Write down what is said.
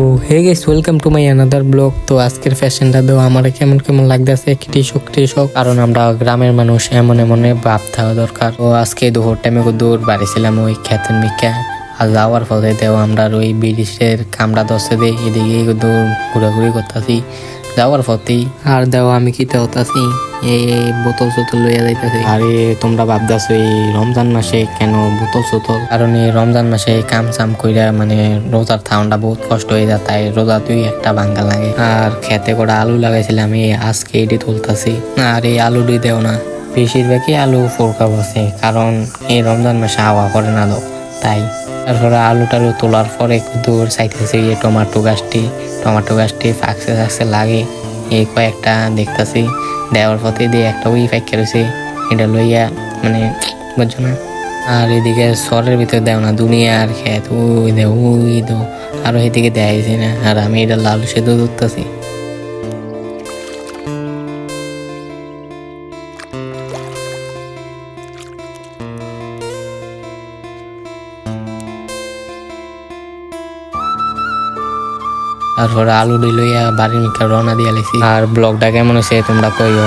O hey guys, welcome to my another blog. তো আজকের ফ্যাশনটা দেওয়া আমার কেমন কেমন লাগতেছে কৃষক কারণ আমরা গ্রামের মানুষ, এমন ভাব থাকা দরকার। তো আজকে দুপুর টাইমে দূর বাড়িছিলাম ওই খেতের মিকা। আর যাওয়ার পথে দেও আমরা ওই ব্রিটিশের কামড়া দশে দিয়ে এদিকে দূর ঘোরাঘুরি করতেছি যাওয়ার পথেই। আর দেও আমি কি হতাছি এই বোতল চোতল লইয়া যাইতেছি। আরে তোমরা ভাবতেছো এই রমজান মাসে কেন বোতল চোতল? কারণ এই রমজান মাসে কাম চাম কইরা মানে রোজার থাউনটা বহুত কষ্ট হয়ে যায়, তাই রোজা তুই একটা ভাঙ্গা লাগে। আর খেতে করে আলু লাগাইছিলাম, এই আজকে এটি তুলতাছি। আর এই আলু দুই দেও না, বেশিরভাগই আলু ফোরকা বসে, কারণ এই রমজান মাসে হাওয়া করে না তো তাই। তারপরে আলুটারও তোলার পরে দূর চাইতেছি এই টমাটো গাছটি ফাঁকছে লাগে এই কয়েকটা দেখতেছি। দেওয়ার পথে দিয়ে একটা ওই ফ্যাক্কে রয়েছে, এটা লইয়া মানে বুঝছো না। আর এদিকে শহরের ভিতরে দেও না দুনিয়ার খেত, ওই দেও আরো এদিকে দেখাইছে না। আর আমি এটা লাল সেদ্ধ ধরতেছি। তারপরে আলু লইয়া বাড়ির মিকা রওনা দিয়া লেছি। আর ব্লগটা কেমন হয়েছে তোমরা কইও।